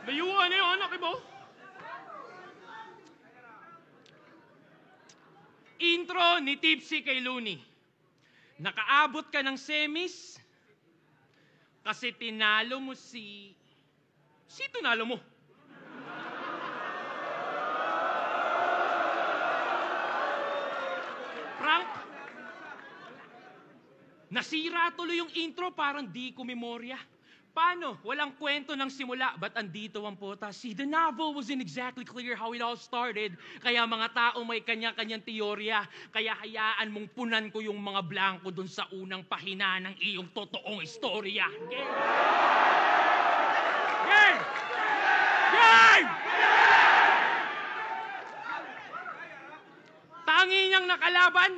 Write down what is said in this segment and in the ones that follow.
Layuan na yung anak, ibo. Intro ni Tipsy kay Looney. Nakaabot ka ng semis kasi tinalo mo si... Si tinalo mo? Frank? Nasira tuloy yung intro, parang di ko memorya. Paano? Walang kwento ng simula, ba't andito ang pota? See, the novel wasn't exactly clear how it all started, kaya mga tao may kanya-kanyang teorya, kaya hayaan mong punan ko yung mga blanco dun sa unang pahina ng iyong totoong istorya. Game! Game! Game! Tangi niyang nakalaban?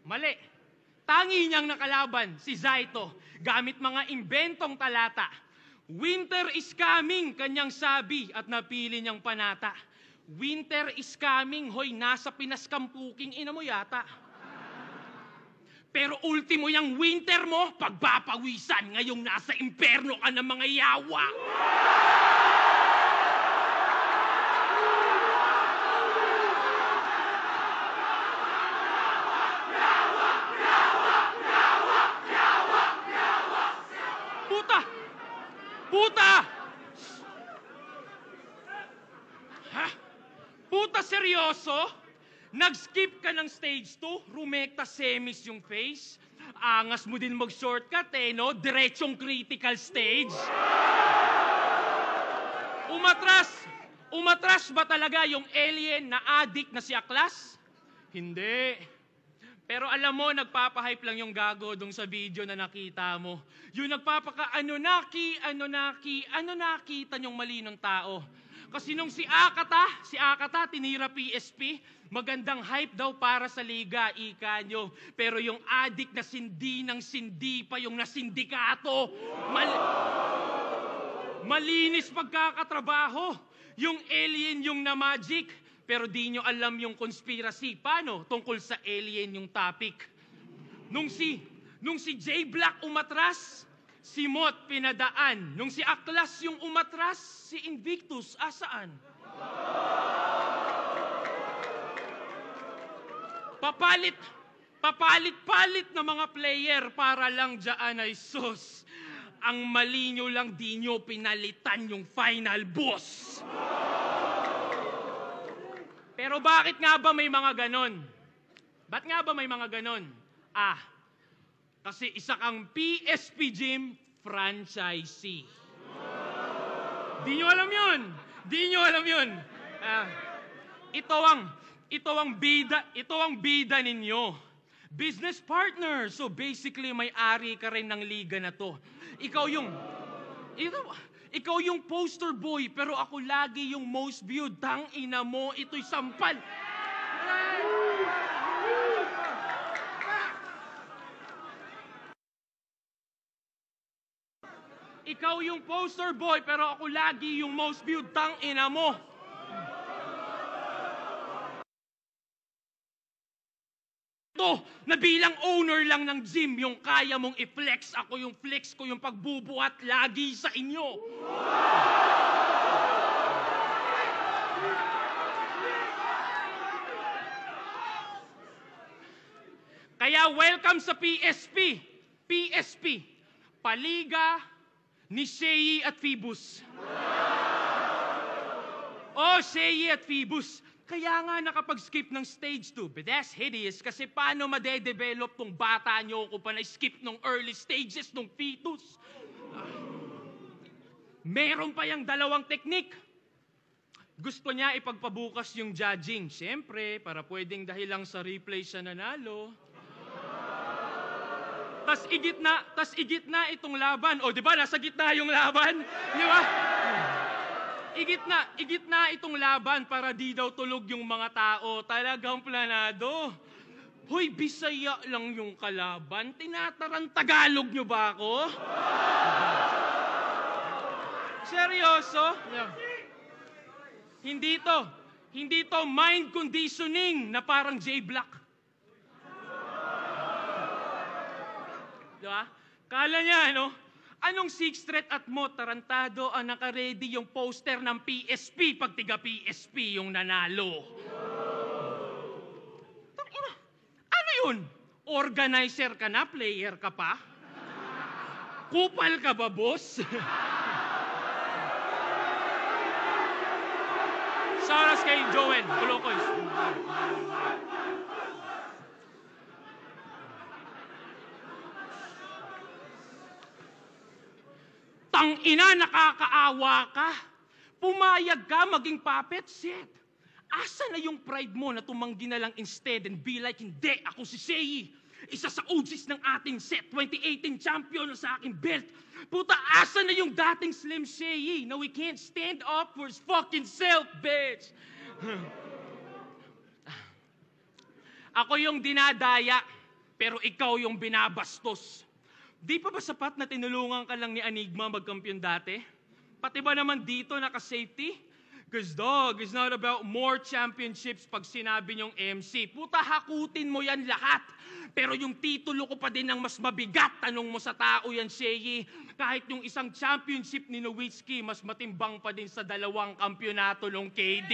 Mali. Tangi niyang nakalaban, si Zaito, gamit mga imbentong talata. Winter is coming, kanyang sabi at napili niyang panata. Winter is coming, hoy, nasa pinaskampuking ina mo yata. Pero ultimo yung winter mo, pagpapawisan, ngayong nasa imperno ka ng mga yawa. Puta! Ha? Puta, seryoso? Nag-skip ka ng stage 2, rumekta semis yung face. Angas mo din mag-shortcut no? Diretsong critical stage. Umatras ba talaga yung alien na addict na si Aklas? Hindi. Pero alam mo, nagpapahype lang yung gago dong sa video na nakita mo. Yung ano nakita niyong mali ng tao. Kasi nung si Akata tinira PSP, magandang hype daw para sa liga, ika nyo. Pero yung addict na sindi ng sindi pa yung nasindikato. Malinis pagkakatrabaho. Yung alien yung na magic. Pero di nyo alam yung conspiracy. Paano? Tungkol sa alien yung topic. Nung si J Black umatras, si Mot pinadaan. Nung si Aklas yung umatras, si Invictus asaan? Papalit-palit na mga player para lang dyan ay sus. Ang mali nyo lang di nyo pinalitan yung final boss. Pero bakit nga ba may mga ganon? Ba't nga ba may mga ganon? Kasi isa kang PSP Gym franchisee. Di nyo alam yun. Ito ang bida ninyo. Business partner. So basically, may-ari ka rin ng liga na to. Ikaw yung poster boy, pero ako lagi yung most viewed. Tang ina mo, ito'y sampal. Ikaw yung poster boy, pero ako lagi yung most viewed. Tang ina mo. Na bilang owner lang ng gym, yung kaya mong i-flex, ako yung flex ko, yung pagbubuhat lagi sa inyo. Kaya welcome sa PSP. PSP, Paliga ni Shei at Phoebus. Shei at Phoebus. Kaya nga nakapag-skip ng stage 2. But that's hideous kasi paano madedevelop tong bata nyo kung pa na-skip ng early stages ng fetus? Meron pa yung dalawang teknik. Gusto niya ipagpabukas yung judging. Siyempre, para pwedeng dahilang sa replay siya nanalo. Tas igit na itong laban. Di ba? Nasa gitna yung laban. Di ba? Igit na itong laban para di daw tulog yung mga tao. Talagang planado. Hoy, Bisaya lang yung kalaban. Tinatarang Tagalog nyo ba ako? Seryoso? Yeah. Hindi to mind conditioning na parang J Black. Diba? Kala niya, Anong sixth threat at mo, tarantado ang naka-ready yung poster ng PSP pag tiga PSP yung nanalo? Tangina, ano yun? Organizer ka na, player ka pa? Kupal ka ba, boss? Saras kay Joel, Kulokoy. Tangina, nakakaawa ka. Pumayag ka maging puppet set. Asa na yung pride mo na tumanggi na lang instead and be like, hindi, ako si Sei. Isa sa OGs ng ating set, 2018 champion na sa aking belt. Puta, asa na yung dating Slim Sei na we can't stand up for his fucking self, bitch. Ako yung dinadaya, pero ikaw yung binabastos. Di pa ba sapat na tinulungan ka lang ni Enigma magkampiyon dati? Pati ba naman dito naka-safety? Cause dog, it's not about more championships pag sinabi niyong MC. Puta, hakutin mo yan lahat. Pero yung titulo ko pa din ang mas mabigat. Tanong mo sa tao yan, Shei. Kahit yung isang championship ni Nowitzki, mas matimbang pa din sa 2 kampyonato ng KD.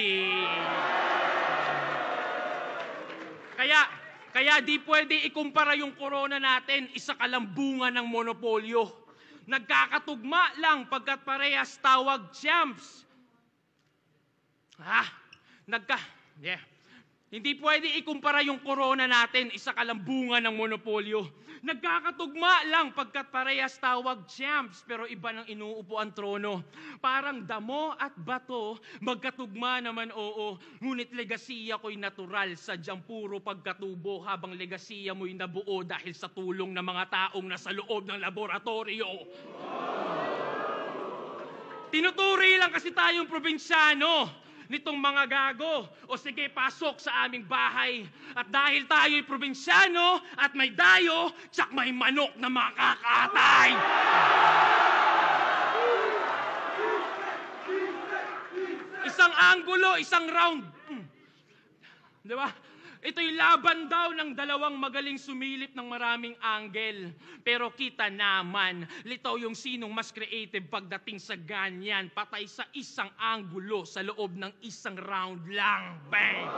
Kaya di pwede ikumpara yung corona natin, isa kalambungan ng monopolyo. Nagkakatugma lang pagkat parehas tawag champs. Hindi pwede ikumpara yung corona natin, isa kalambungan ng monopolyo. Nagkakatugma lang pagkat parehas tawag champs, pero iba ng inuupo ang trono. Parang damo at bato, magkatugma naman oo. Ngunit legasiya ko'y natural, sadyang puro pagkatubo, habang legasiya mo'y nabuo dahil sa tulong ng mga taong nasa loob ng laboratorio. Tinuturi lang kasi tayong probinsyano nitong mga gago. O sige, pasok sa aming bahay. At dahil tayo'y probinsyano at may dayo, tsak may manok na makakatay. Isang anggulo, isang round. Di ba? Ito'y laban daw ng 2 magaling sumilip ng maraming angle. Pero kita naman, litaw yung sinong mas creative pagdating sa ganyan. Patay sa isang anggulo sa loob ng isang round lang. Bang!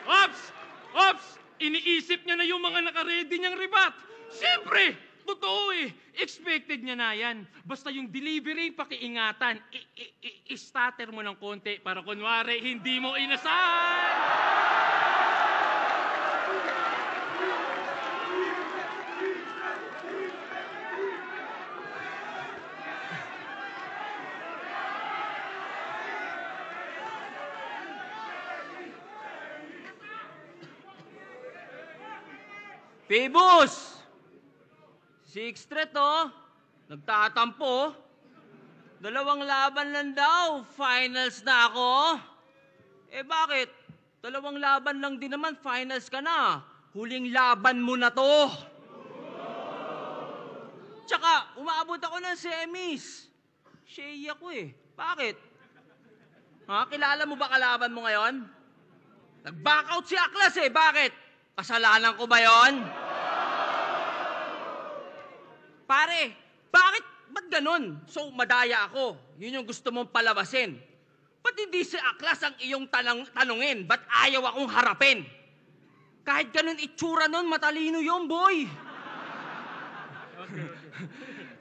Ops! Iniisip niya na yung mga naka-ready niyang ribat. Siyempre! Totoo eh. Expected niya na yan. Basta yung delivery, pakiingatan. I-stutter mo ng konti para kunwari hindi mo inasahan. Pibus! Sixth threat, oh. Nagtatampo. 2 laban lang daw. Finals na ako. Eh bakit? 2 laban lang din naman. Finals ka na. Huling laban mo na to. Tsaka, umaabot ako ng semis. Shea ako eh. Bakit? Ha? Kilala mo ba kalaban mo ngayon? Nag-backout si Aklas eh. Bakit? Kasalanan ko ba yon? Pare, ba't ganun? So, madaya ako. Yun yung gusto mong palabasin. Ba't hindi si Aklas ang iyong tanungin? Ba't ayaw akong harapin? Kahit ganun itsura nun, matalino yun, boy.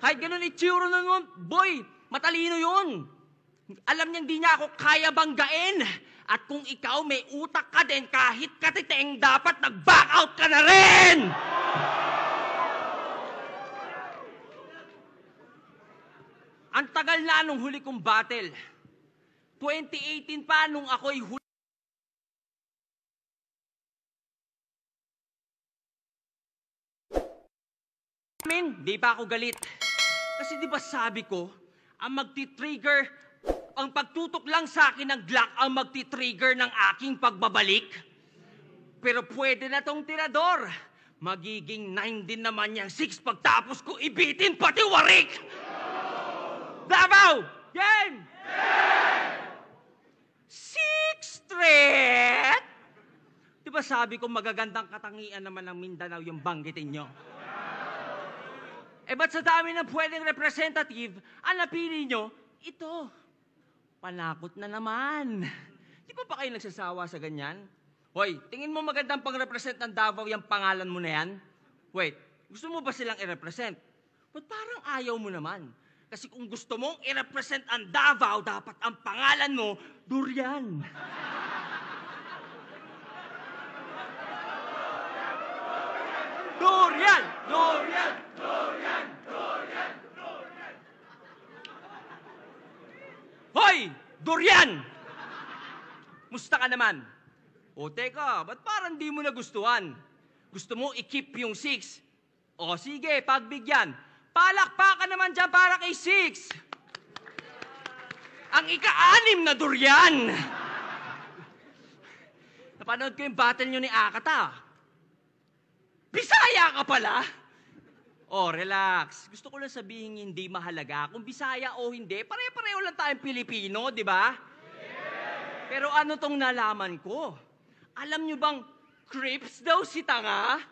Kahit ganun itsura nun, boy, matalino yun. Alam niya, hindi niya ako kaya banggain. At kung ikaw may utak ka din, kahit katiteng, dapat nag-back out ka na rin! Ang tagal na nung huli kong battle. 2018 pa nung ako'y huli. Di pa ako galit. Kasi di ba sabi ko, ang magti-trigger, ang pagtutok lang sa akin ng Glock ang magti-trigger ng aking pagbabalik. Pero pwede na tong tirador. Magiging 9 din naman yung 6 pagtapos ko ibitin pati warik! Davao! Game! Sixth threat! Di Di ba sabi ko magagandang katangian naman ng Mindanao yung banggitin nyo? Ba't sa dami ng pwedeng representative, ang napili nyo, ito. Panakot na naman. Di ba pa kayo nagsasawa sa ganyan? Hoy, tingin mo magandang pang-represent ng Davao yung pangalan mo na yan? Wait, gusto mo ba silang i-represent? Ba't parang ayaw mo naman? Kasi kung gusto mong i-represent ang Davao, dapat ang pangalan mo, Durian. Durian! Durian! Durian! Durian! Durian! Hoy! Durian! Musta ka naman? O teka, ba't parang di mo nagustuhan? Gusto mo i-keep yung 6? O sige, pagbigyan. Palakpakan naman dyan para kay 6. Ang ika-6 na Durian! Napanood ko yung battle nyo ni Akata. Bisaya ka pala? Oh, relax. Gusto ko lang sabihin hindi mahalaga. Kung Bisaya o hindi, pare-pareho lang tayong Pilipino, di ba? Yeah. Pero ano tong nalaman ko? Alam nyo bang Crips daw si Tanga?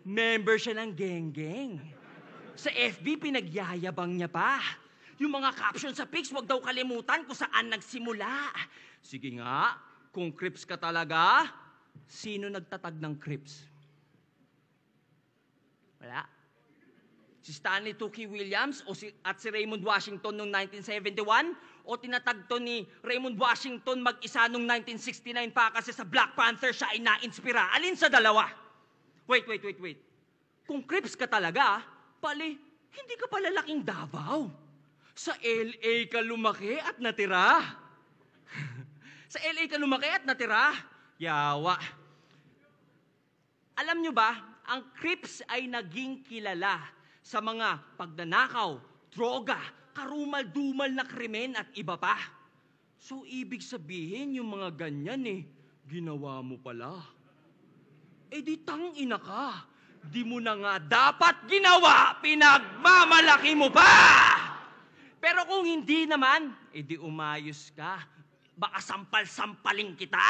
Member siya ng geng-geng. Sa FB, pinagyayabang niya pa. Yung mga caption sa pics, wag daw kalimutan kung saan nagsimula. Sige nga, kung Crips ka talaga, sino nagtatag ng Crips? Wala. Si Stanley Tookie Williams at si Raymond Washington noong 1971 o tinatag to ni Raymond Washington mag-isa noong 1969 pa kasi sa Black Panther siya ay na-inspira. Alin sa dalawa? Wait. Kung Crips ka talaga, pali, hindi ka pala laking Davao. Sa LA ka lumaki at natira. Sa LA ka lumaki at natira. Yawa. Alam nyo ba, ang Crips ay naging kilala sa mga pagnanakaw, droga, karumal-dumal na krimen at iba pa. So, ibig sabihin yung mga ganyan ginawa mo pala. Di tangina ka. Di mo na nga dapat ginawa, pinagmamalaki mo pa! Pero kung hindi naman, di umayos ka. Baka sampal-sampaling kita.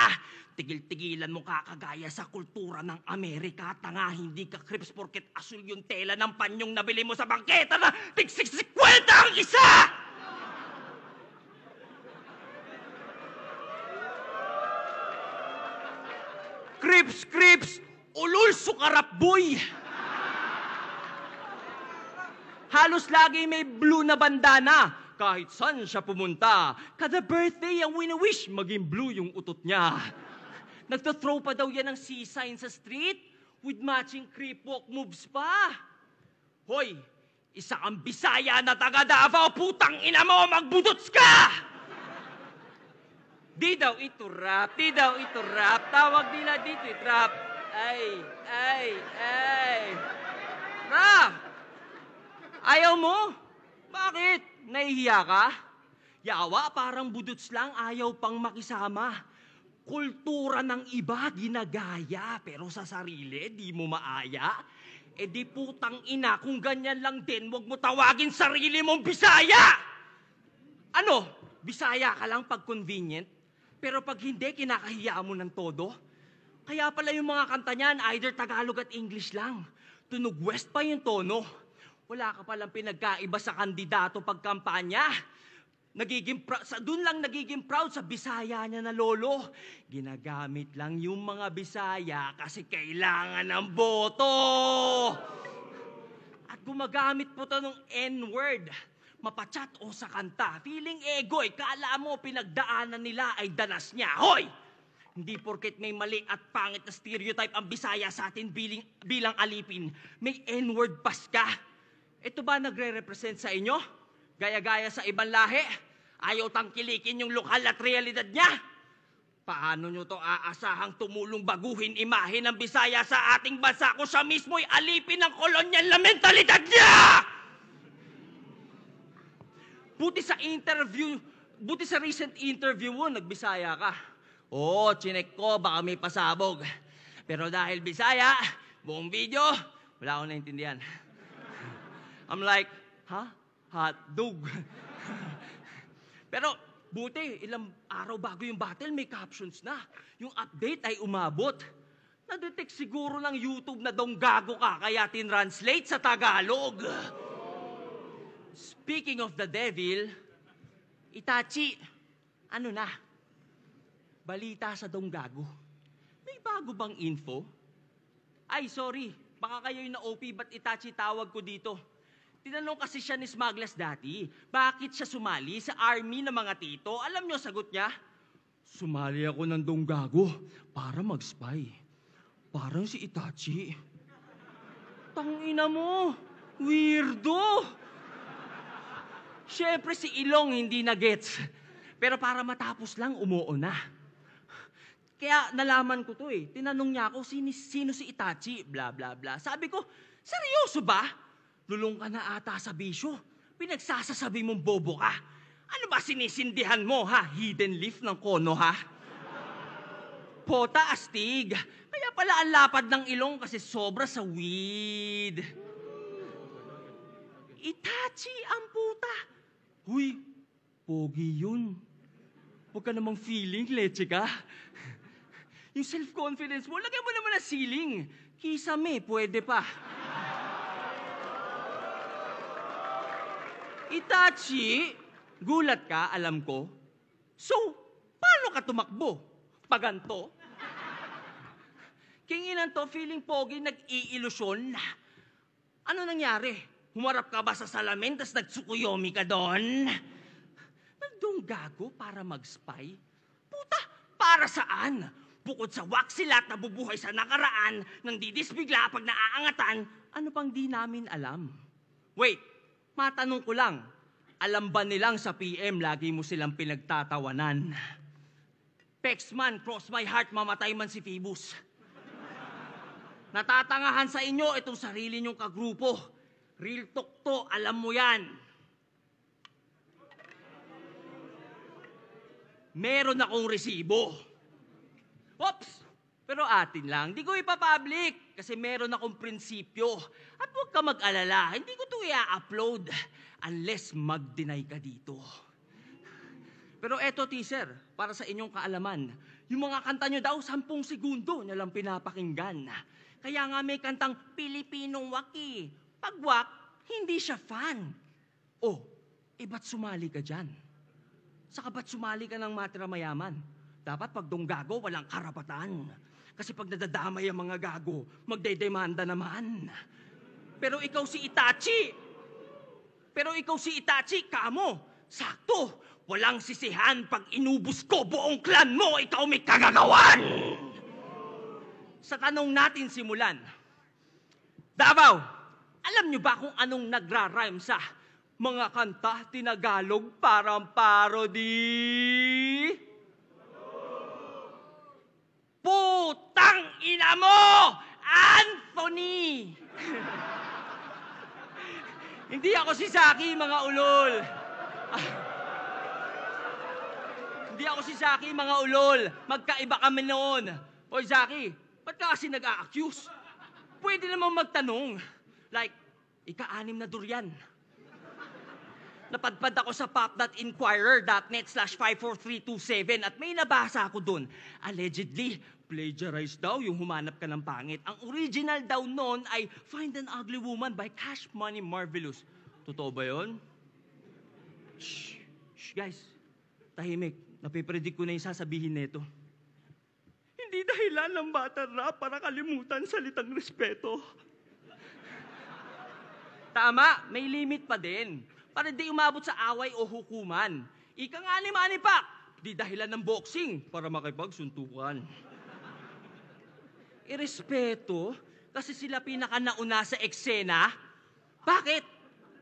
Tigil-tigilan mo kakagaya sa kultura ng Amerika. Tanga, hindi ka Crips porket asul yung tela ng panyong nabili mo sa bangketa na tig-60 ang isa! Crips, ulul sukarap boy! Halos lagi may blue na bandana. Kahit saan siya pumunta, kada birthday ang wini-wish, maging blue yung utot niya. Nagtathrow pa daw yan ng C-sign sa street with matching creep walk moves pa. Hoy, isa kang Bisaya na taga Davao, putang ina mo, magbudots ka! Di daw ito rap, tawag nila dito rap. Ay. Rap! Ayaw mo? Bakit? Nahihiya ka? Yawa, parang budots lang, ayaw pang makisama. Kultura ng iba, ginagaya, pero sa sarili, di mo maaya. Di putang ina, kung ganyan lang din, wag mo tawagin sarili mong Bisaya! Ano? Bisaya ka lang pag convenient? Pero pag hindi, kinakahiya mo ng todo? Kaya pala yung mga kanta niyan, either Tagalog at English lang. Tunog West pa yung tono. Wala ka palang pinagkaiba sa kandidato pagkampanya. Doon lang nagiging proud sa Bisaya niya na lolo. Ginagamit lang yung mga Bisaya kasi kailangan ng boto. At gumagamit po to ng N-word. Mapachat o sa kanta. Feeling ego, kala mo pinagdaanan nila ay danas niya. Hoy! Hindi porket may mali at pangit na stereotype ang Bisaya sa atin bilang alipin. May N-word pas ka. Ito ba nagre-represent sa inyo? Gaya-gaya sa ibang lahi? Ayaw tangkilikin yung lokal at realidad niya? Paano nyo to aasahang tumulong baguhin imahe ng Bisaya sa ating bansa kung siya mismo'y alipin ng kolonyal na mentalidad niya? Buti sa recent interview mo, nagbisaya ka. Oo, chinek ko, baka may pasabog. Pero dahil Bisaya, buong video, wala akong naintindihan. I'm like, Hot dog. Pero Buti, ilang araw bago yung battle, may captions na. Yung update ay umabot. Na-detect siguro ng YouTube na dong gago ka, kaya tinranslate sa Tagalog. Speaking of the devil, Itachi, ano na? Balita sa dong gago. May bago bang info? Ay, sorry. Baka kayo yung na-OP, ba't Itachi tawag ko dito? Tinanong kasi siya ni Smuggles dati, bakit siya sumali sa army ng mga tito? Alam niyo sagot niya? Sumali ako ng donggago para mag-spy. Parang si Itachi. Tangina mo, weirdo! Siyempre si Ilong hindi na gets. Pero para matapos lang, umuo na. Kaya nalaman ko to eh. Tinanong niya ako, sino si Itachi? Bla bla bla. Sabi ko, seryoso ba? Lulong ka na ata sa bisyo. Pinagsasasabi mong bobo ka. Ano ba sinisindihan mo, ha? Hidden leaf ng kono, ha? Pota astig. Kaya pala ang lapad ng ilong kasi sobra sa weed. Itachi ang puta. Huy, pogi yun. Huwag ka namang feeling, leche ka. Yung self-confidence mo, lagay mo naman na ceiling. Kisame, pwede pa. Itachi, gulat ka, alam ko. So, paano ka tumakbo? Paganto? Kinginan to, feeling pogi, nag-iilusyon. Ano nangyari? Humarap ka ba sa salamin, tas nagtsukuyomi ka doon? Nagdonggago para mag-spy? Puta, para saan? Bukod sa waksilat na bubuhay sa nakaraan, nang didisbigla pag naaangatan, ano pang di namin alam? Wait, matanong ko lang, alam ba nilang sa PM lagi mo silang pinagtatawanan? Pexman, cross my heart, mamatay man si Phoebus. Natatangahan sa inyo itong sarili nyong kagrupo. Real talk to, alam mo yan. Meron akong resibo. Oops! Pero atin lang, di ko ipapublic kasi meron akong prinsipyo. At huwag ka mag-alala, hindi ko ito i-upload unless mag-deny ka dito. Pero eto, teaser, para sa inyong kaalaman, yung mga kanta nyo daw, 10 segundo nyo lang pinapakinggan. Kaya nga may kantang Pilipinong waki. Pag wak, hindi siya fan. Oh, ba't sumali ka dyan? Saka ba't sumali ka ng matira mayaman? Dapat pag donggago, walang karapatan. Kasi pag nadadamay ang mga gago, magdedemanda naman. Pero ikaw si Itachi, kamo. Sakto, walang sisihan pag inubos ko buong clan mo, ikaw may kagagawan. Sa tanong natin simulan, Davao, alam nyo ba kung anong nagra-rhyme sa mga kanta tinagalog parang parody? Putang ina mo, Anthony! Hindi ako si Saki, mga ulol. Hindi ako si Saki, mga ulol. Magkaiba kami noon. Hoy, Saki, ba't ka kasi nag-a-accuse? Pwede namang magtanong. Like, ika-6 na durian. Napadpad ako sa pop.inquirer.net/54327 at may nabasa ako dun. Allegedly, plagiarize daw yung humanap ka ng pangit. Ang original daw nun ay Find an Ugly Woman by Cash Money Marvelous. Totoo ba yun? Shh, guys. Tahimik. Napipredict ko na yung sasabihin nito. Hindi dahilan ng bata rap para kalimutan salitang respeto. Tama, may limit pa din. Para di umabot sa away o hukuman. Ika nga ni Manny Pac, di dahilan ng boxing para makipagsuntukan. Irespeto kasi sila pinakanauna sa eksena. Bakit?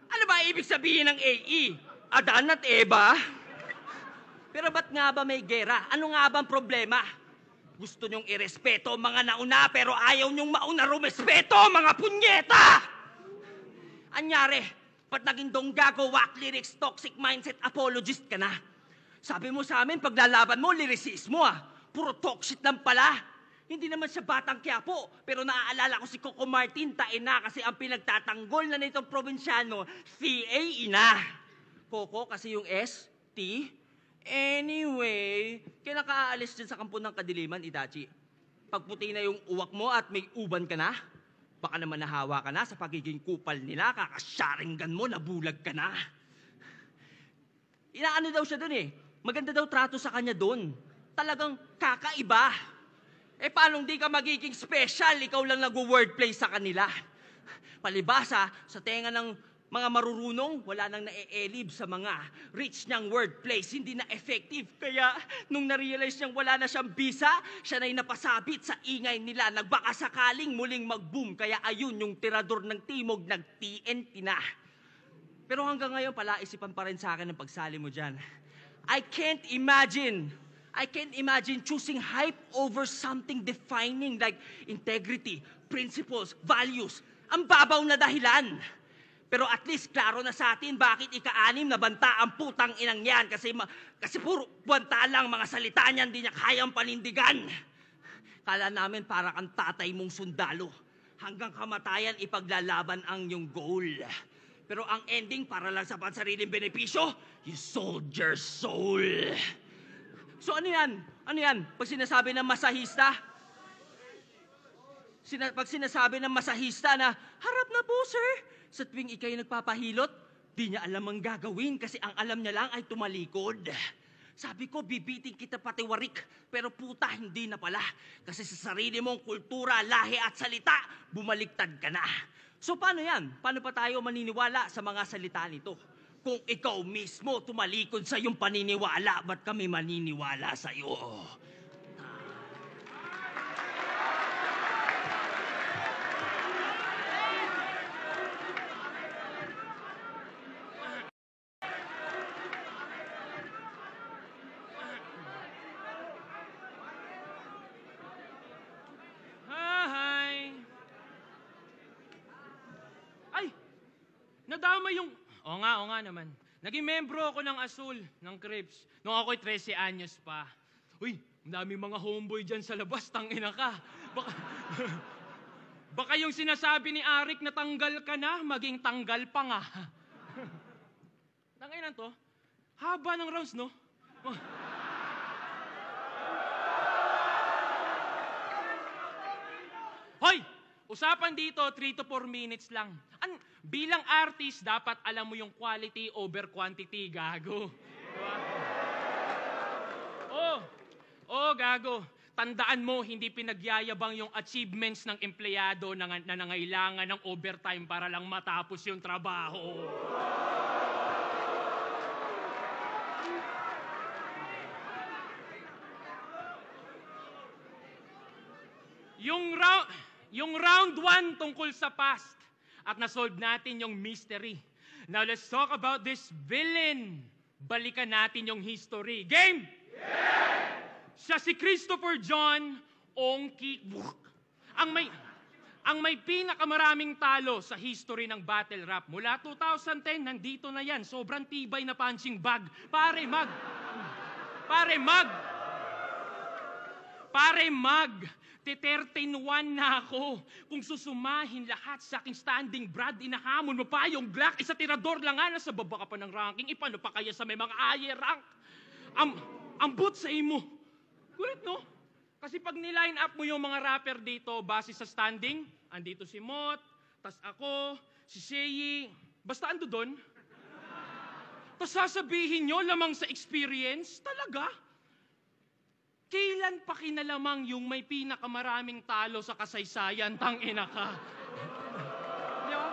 Ano ba ibig sabihin ng AE? Adan at Eva? Pero ba't nga ba may gera? Ano nga bang problema? Gusto nyong irespeto mga nauna pero ayaw nyong mauna rumespeto mga punyeta! Anyari, ba't naging donggago, whack lyrics, toxic mindset, apologist ka na? Sabi mo sa amin, paglalaban mo, lyricismo ah. Puro talk shit lang pala. Hindi naman siya batang Quiapo, pero naaalala ko si Coco Martin, taina kasi ang pinagtatanggol na nitong probinsyano, CA ina. Coco kasi yung S, T, Anyway, kailan ka aalis dyan sa kampo ng kadiliman, Itachi? Pagputi na yung uwak mo at may uban ka na? Baka naman nahawa ka na sa pagiging kupal nila, kakasyaringgan mo, nabulag ka na. Inaano daw siya dun eh. Maganda daw trato sa kanya dun. Talagang kakaiba. Eh paano di ka magiging special? Ikaw lang nag-wordplay sa kanila. Palibasa, sa tenga ng mga marurunong, wala nang nae-elib sa mga rich niyang wordplays, hindi na effective. Kaya, nung na-realize niyang wala na siyang bisa, siya na'y napasabit sa ingay nila. Nagbaka sakaling muling mag-boom. Kaya ayun, yung tirador ng timog, nag-TNT na. Pero hanggang ngayon, palaisipan pa rin sa akin ang pagsali mo dyan. I can't imagine choosing hype over something defining like integrity, principles, values. Ang babaw na dahilan. Pero at least klaro na sa atin bakit ika-anim na banta ang putang inang yan kasi puro banta lang mga salita niyan, di niya kayang panindigan. Kala namin para kang tatay mong sundalo. Hanggang kamatayan ipaglalaban ang iyong goal. Pero ang ending para lang sa pansariling benepisyo, you sold your soul. So ano yan? Ano yan? Pag sinasabi ng masahista, pag sinasabi ng masahista na, harap na po, sir. Sa tuwing ikay nagpapahilot, di niya alam ang gagawin kasi ang alam niya lang ay tumalikod. Sabi ko, bibiting kita pati warik, pero puta, hindi na pala. Kasi sa sarili mong kultura, lahi at salita, bumaliktad ka na. So paano yan? Paano pa tayo maniniwala sa mga salita nito? Kung ikaw mismo tumalikod sa iyong paniniwala, ba't kami maniniwala sa iyo? Hi! Ay! Nadama yung... Oo nga naman. Naging membro ako ng Azul, ng Crips, nung ako'y 13 anyos pa. Uy, ang daming mga homeboy dyan sa labas, tangina ka. Baka yung sinasabi ni Arik na tanggal ka na, maging tanggal pa nga. Tanginan to, haba ng rounds, no? Hoy! Usapan dito, 3 to 4 minutes lang. Bilang artist, dapat alam mo yung quality over quantity, gago. Diba? Gago. Tandaan mo, hindi pinagyayabang yung achievements ng empleyado na nangailangan ng overtime para lang matapos yung trabaho. Yung round 1 tungkol sa past at nasolve natin yung mystery. Now let's talk about this villain. Balikan natin yung history. Game! Yeah! Siya si Christopher John Ongki. Ang may pinakamaraming talo sa history ng battle rap. Mula 2010, nandito na yan. Sobrang tibay na punching bag. Pare mag! 13-1 na ako. Kung susumahin lahat sa aking standing, Brad, inahamon mo pa yung Glock. Isa tirador lang nga, nasa baba ka pa ng ranking. Ipano pa kaya sa may mga higher rank? Ambot sa imo. Gulit, no? Kasi pag niline up mo yung mga rapper dito, base sa standing, andito si Mot, tas ako, si Sheyi, basta ando doon. Tas sasabihin nyo, lamang sa experience, talaga? Kailan pa kinalamang yung may pinakamaraming talo sa kasaysayan, tangina ka? Di ba?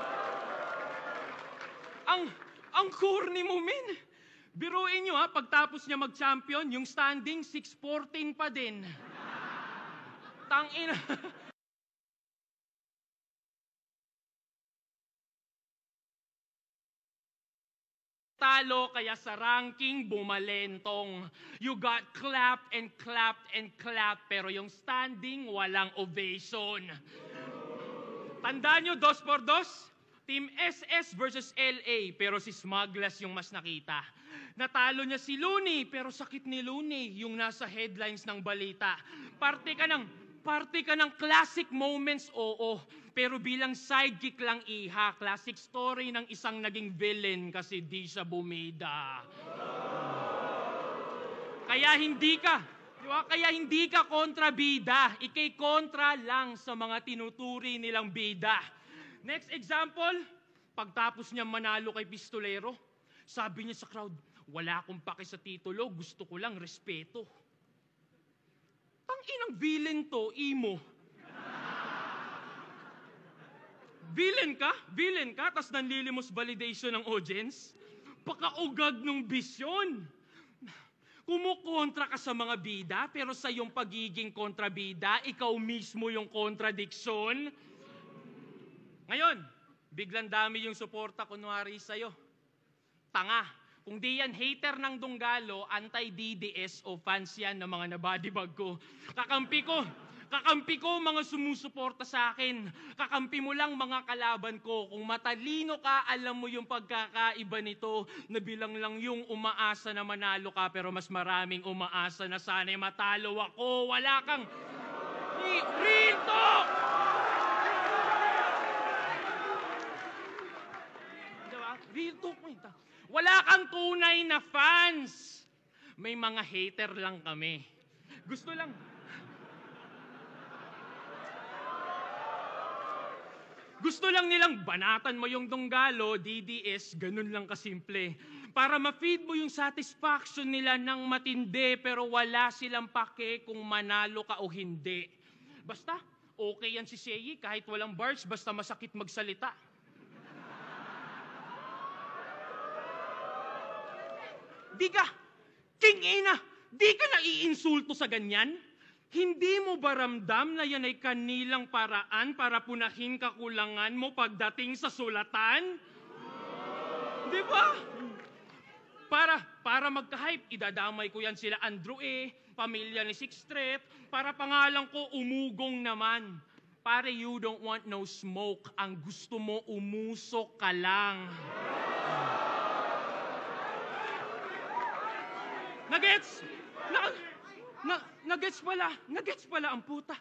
Ang corny mo, min. Biruin nyo ha, pagtapos niya mag-champion, yung standing 6-14 pa din. Tangina. Talo kaya sa ranking bumalentong. You got clapped and clapped and clapped pero yung standing walang ovation. Tandaan nyo, 2-2? Team SS versus LA pero si Smuglas yung mas nakita. Natalo niya si Looney pero sakit ni Looney yung nasa headlines ng balita. Parte ka ng classic moments, oo. Pero bilang sidekick lang iha, classic story ng isang naging villain kasi di siya bumida. Kaya hindi ka, di ba? Kaya hindi ka kontrabida. Ikay kontra lang sa mga tinuturi nilang bida. Next example, pagtapos niya manalo kay Pistolero, sabi niya sa crowd, wala akong pake sa titulo, gusto ko lang respeto. Tanginang villain to, imo. Villain ka, tas nanlilimos validation ng audience? Pakaugag ng bisyon. Kumukontra ka sa mga bida, pero sa iyong pagiging kontrabida, ikaw mismo yung kontradiksyon. Ngayon, biglang dami yung suporta kunwari sa'yo. Tanga. Kung di yan hater ng Dunggalo, anti-DDS o fans yan ng mga nabadibag ko. Kakampi ko mga sumusuporta sa akin. Kakampi mo lang mga kalaban ko. Kung matalino ka, alam mo yung pagkakaiba nito na bilang lang yung umaasa na manalo ka pero mas maraming umaasa na sana'y matalo ako. Wala kang... Real talk! Diba? Real talk mo ito. Wala kang tunay na fans. May mga hater lang kami. Gusto lang nilang banatan mo yung Dunggalo, DDS, ganun lang kasimple. Para ma-feed mo yung satisfaction nila ng matindi pero wala silang pake kung manalo ka o hindi. Basta, okay yan si Seyi kahit walang bars, basta masakit magsalita. Di ka naiinsulto sa ganyan? Hindi mo ba ramdam na yan ay kanilang paraan para punahin kakulangan mo pagdating sa sulatan? Di ba? Para magka-hype, idadamay ko yan sila Andrew E., pamilya ni Sixth Street, para pangalan ko umugong naman. Pare, you don't want no smoke. Ang gusto mo, umusok ka lang. Nagets? Nagets pala ang puta.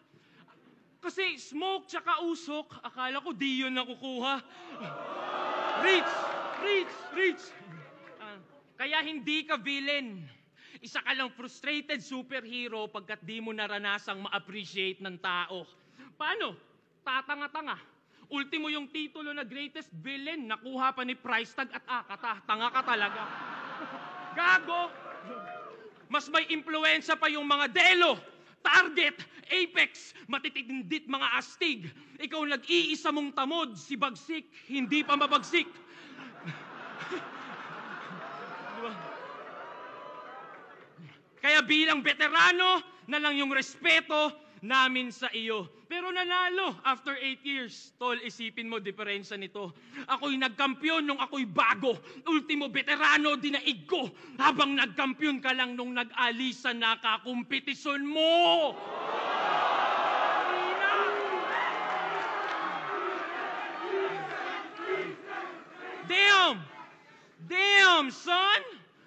Kasi smoke tsaka usok, akala ko di yun nakukuha. Reach. Kaya hindi ka villain. Isa ka lang frustrated superhero pagkat di mo naranasang ma-appreciate ng tao. Paano? Tatanga-tanga. Ultimo yung titulo na greatest villain, nakuha pa ni price tag at akata. Tanga ka talaga. Gago! Mas may impluensya pa yung mga Delo, Target, Apex, matitindit mga astig. Ikaw nag-iisa mong tamod, si Bagsik, hindi pa mabagsik. Diba? Kaya bilang veterano na lang yung respeto namin sa iyo. Pero nanalo after 8 years. Tol, isipin mo diferensya nito. Ako'y nagkampiyon nung ako'y bago. Ultimo veterano, dinaig ko. Habang nagkampiyon ka lang nung nag-alisa na kakumpetisyon mo. Damn, son!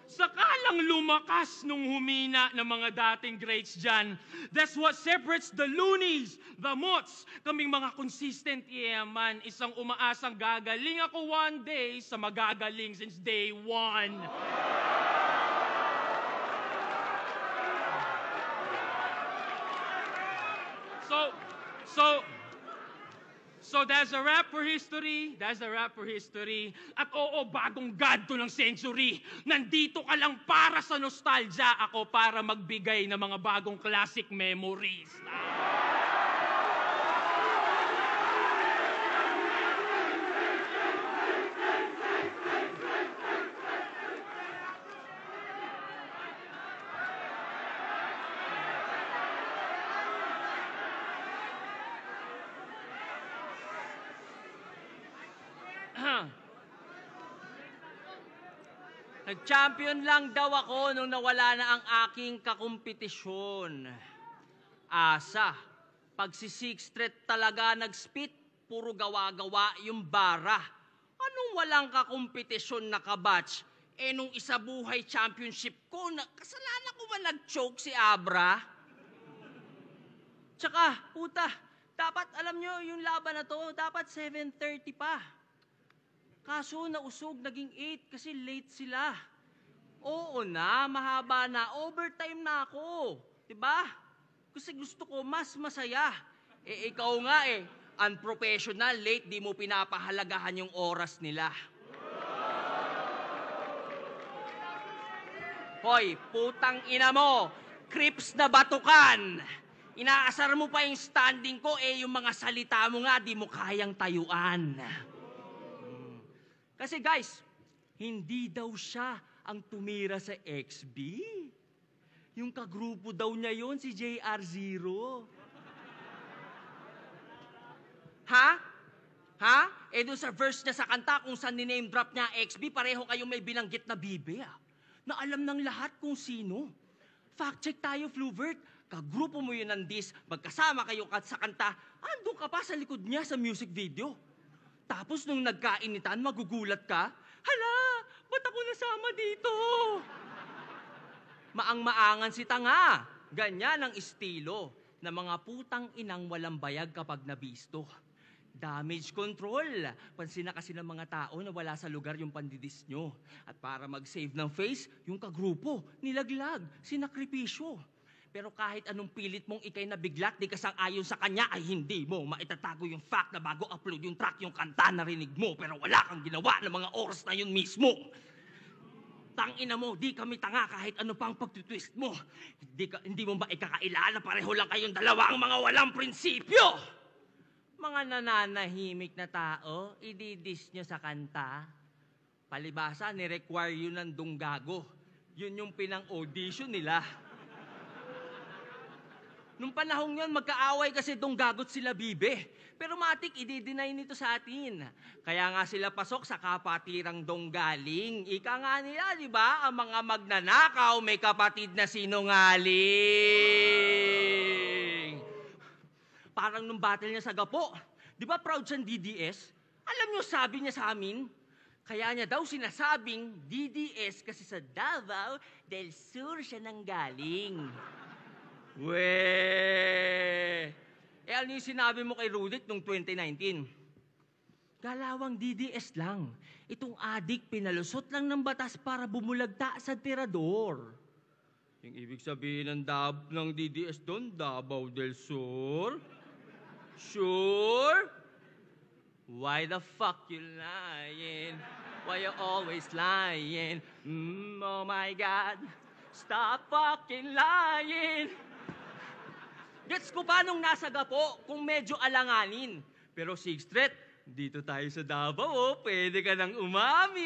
Sakalang lumakas nung humina ng mga dating greats dyan. That's what separates the loonies, the mots, kaming mga consistent yaman. Isang umaasang gagaling ako one day sa magagaling since day one. So that's a wrap for history. At oo, bagong god to ng century. Nandito ka lang para sa nostalgia. Ako para magbigay ng mga bagong classic memories. Nag-champion lang daw ako nung nawala na ang aking kakumpetisyon. Asa, pag si Sixth Street talaga nag-spit, puro gawa-gawa yung bara. Anong walang kakumpetisyon na kabatch? Nung isa buhay championship ko, kasalanan ko ba nag-choke si Abra? Tsaka, puta, dapat alam nyo yung laban na to, dapat 7:30 pa. Kaso nausog, naging 8 kasi late sila. Oo na, mahaba na. Overtime na ako. Diba? Kasi gusto ko mas masaya. Eh, ikaw nga unprofessional, late, di mo pinapahalagahan yung oras nila. Hoy, putang ina mo! Crips na batukan! Inaasar mo pa yung standing ko, yung mga salita mo nga, di mo kayang tayuan. Kasi guys, hindi daw siya ang tumira sa XB. Yung kagrupo daw niya yon si JR0. Ha? Ha? Doon sa verse niya sa kanta kung saan ni-name drop niya XB, pareho kayong may binanggit na bibe na alam ng lahat kung sino. Fact check tayo, Fluvert. Kagrupo mo yun ng diss, magkasama kayo sa kanta, andun ka pa sa likod niya sa music video. Tapos nung nagkainitan, magugulat ka, hala, ba't ako nasama dito? Maang-maangan si tanga. Ganyan ang estilo ng mga putang inang walang bayag kapag nabisto. Damage control. Pansin na kasi ng mga tao na wala sa lugar yung pandidis nyo. At para mag-save ng face, yung kagrupo, nilaglag, sinakripisyo. Pero kahit anong pilit mong ikay nabiglat, di kasang-ayon sa kanya, ay hindi mo maitatago yung fact na bago upload yung track, yung kanta narinig mo, pero wala kang ginawa ng mga oras na yun mismo. Tangina mo, di kami tanga kahit ano pang pagtutwist mo. Hindi mo ba ikakailala, pareho lang kayong dalawang mga walang prinsipyo? Mga nananahimik na tao, ididis nyo sa kanta. Palibasa, ni-require yun ng dunggago. Yun yung pinang-audition nila. Nung panahong yun, magkaaway kasi dunggagot sila bibe. Pero matik, i-deny nito sa atin. Kaya nga sila pasok sa kapatirang donggaling. Ika nga nila, di ba? Ang mga magnanakaw may kapatid na sinungaling. Parang nung battle niya sa Gapo. Di ba proud siyang DDS? Alam niyo, sabi niya sa amin, kaya niya daw sinasabing DDS kasi sa Davao del Sur siya nanggaling. Weh! Ano yung sinabi mo kay Rudit noong 2019? Galawang DDS lang. Itong adik pinalusot lang ng batas para bumulagta sa tirador. Yung ibig sabihin ng DDS doon, Davao del Sur? Sure? Why the fuck you lying? Why you always lying? Oh my God, stop fucking lying! Gets ko pa nung nasa Gapo kung medyo alanganin. Pero 6th Street, dito tayo sa Davao, pwede ka nang umamin.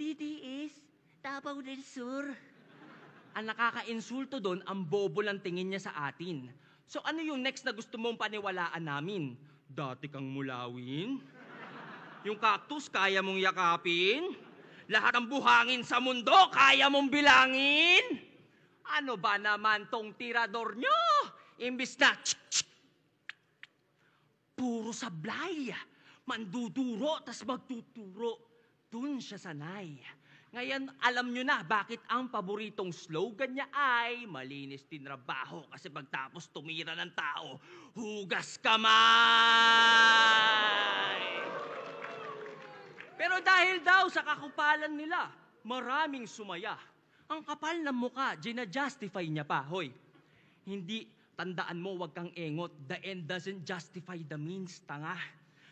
DDS, Davao del Sur. Ang nakaka-insulto doon, ang bobo ng tingin niya sa atin. So ano yung next na gusto mong paniwalaan namin? Dati kang mulawin? Yung cactus, kaya mong yakapin? Lahat ng buhangin sa mundo, kaya mong bilangin? Ano ba naman tong tirador nyo? Imbis na puro sablay, manduduro, tas magtuturo. Dun siya sanay. Ngayon, alam nyo na bakit ang paboritong slogan niya ay malinis din trabaho kasi pagtapos tumira ng tao, hugas kamay! Pero dahil daw sa kakupalan nila, maraming sumaya. Ang kapal ng muka, gina-justify niya pa. Hoy, hindi, tandaan mo, wag kang engot. The end doesn't justify the means, tanga.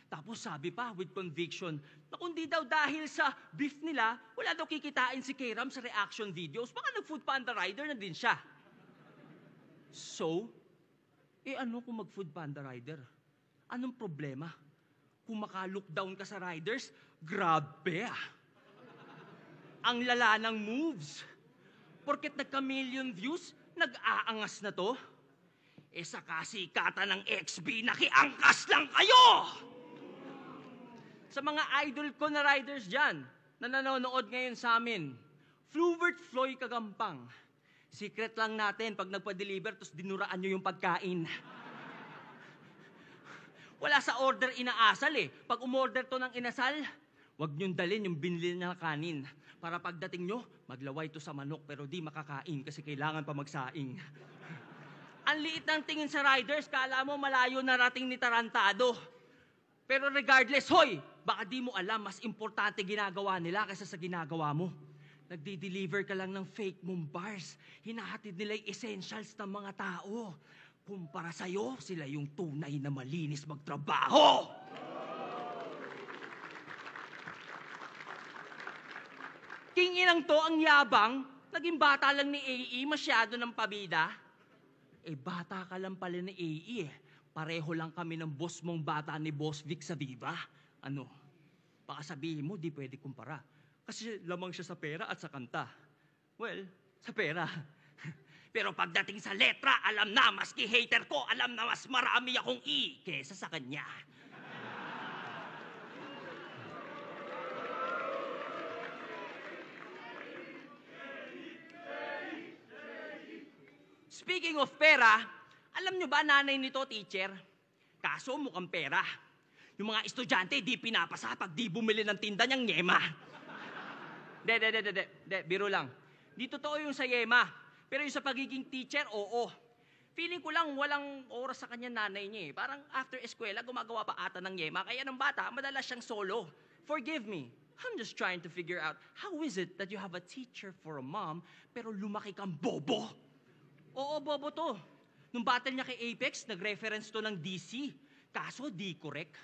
Tapos sabi pa, with conviction, na kundi daw dahil sa beef nila, wala daw kikitain si Kram sa reaction videos, baka nag-food panda rider na din siya. So, ano kung mag-food panda rider? Anong problema? Kung maka-look down ka sa riders, grabe ang lala ng moves. Porket nagka-million views, nag-aangas na to. Sa kasikatan ng XB, nakiangkas lang kayo! Sa mga idol ko na riders dyan, na nanonood ngayon sa amin, Fluvert Floy Kagampang. Secret lang natin pag nagpa-deliver, tapos dinuraan nyo yung pagkain. Wala sa order inaasal Pag umorder to ng inasal, wag nyong dalhin yung binili na kanin. Para pagdating nyo, maglaway to sa manok pero di makakain kasi kailangan pa magsaing. Ang liit ng tingin sa riders, kala mo malayo na rating ni Tarantado. Pero regardless, hoy, baka di mo alam, mas importante ginagawa nila kaysa sa ginagawa mo. Nagdi-deliver ka lang ng fake mong bars. Hinahatid nila yung essentials ng mga tao. Kumpara sa'yo, sila yung tunay na malinis magtrabaho. Kinginang to ang yabang, naging bata lang ni AE, masyado ng pabida. Eh, bata ka lang pala ni AE eh. Pareho lang kami ng boss mong bata ni Boss Vic sa Viva. Ano? Baka sabihin mo, di pwede kumpara. Kasi lamang siya sa pera at sa kanta. Well, sa pera. Pero pagdating sa letra, alam na, maski hater ko, alam na mas marami akong E kesa sa kanya. Speaking of pera, alam nyo ba nanay nito, teacher? Kaso mukhang pera. Yung mga estudyante, di pinapasa pag di bumili ng tinda niyang yema. De, biro lang. Di totoo yung sa yema. Pero yung sa pagiging teacher, oo. Feeling ko lang walang oras sa kanya nanay niya eh. Parang after eskwela, gumagawa pa ata ng yema. Kaya ng bata, madalas siyang solo. Forgive me. I'm just trying to figure out, how is it that you have a teacher for a mom, pero lumaki kang bobo? Oo, bobo to. Nung battle niya kay Apex, nag-reference to ng DC. Kaso, di correct.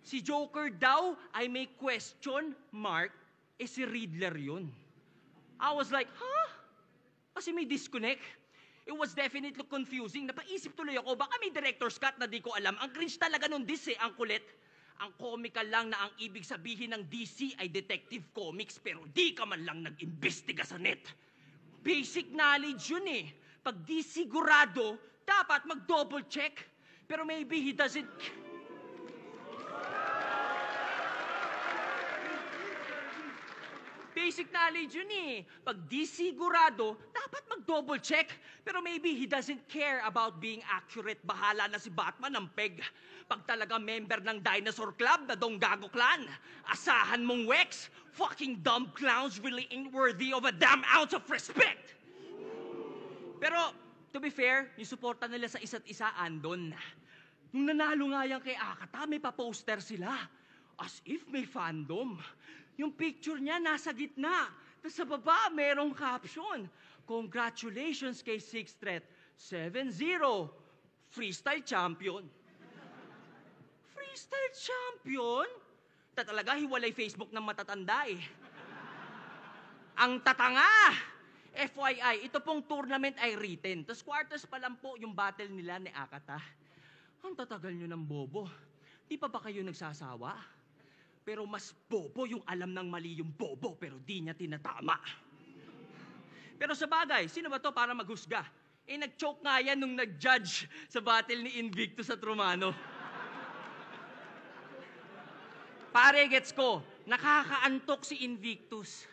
Si Joker daw ay may question mark, eh si Riddler yun. I was like, huh? Kasi may disconnect. It was definitely confusing. Napaisip tuloy ako, baka may director's cut na di ko alam. Ang cringe talaga nung DC, ang kulit. Ang comical lang na ang ibig sabihin ng DC ay detective comics, pero di ka man lang nag-imbestiga sa net. Basic knowledge yun eh. Pag di sigurado, dapat mag-double check. Pero maybe he doesn't... Basic knowledge yun eh. Pag di sigurado, dapat mag-double check. Pero maybe he doesn't care about being accurate. Bahala na si Batman ng peg. Pag talaga member ng Dinosaur Club na Donggago Clan, asahan mong Wex, fucking dumb clowns really ain't worthy of a damn ounce of respect. Pero, to be fair, yung suporta nila sa isa't isa, andon. Nung nanalo nga yan kay Akata, may pa-poster sila. As if may fandom. Yung picture niya nasa gitna. Tapos sa baba, merong caption. Congratulations kay Sixth Threat. 7-0. Freestyle champion. Freestyle champion? Talaga, hiwalay Facebook ng matatanda eh. Ang tatanga! FYI, ito pong tournament ay written. Tapos quarters pa lang po yung battle nila ni Akata. Ang tatagal nyo ng bobo. Di pa ba kayo nagsasawa? Pero mas bobo yung alam ng mali yung bobo, pero di niya tinatama. Pero sa bagay, sino ba to para maghusga? Eh, nag-choke nga yan nung nag-judge sa battle ni Invictus at Romano. Pare, gets ko, nakakaantok si Invictus.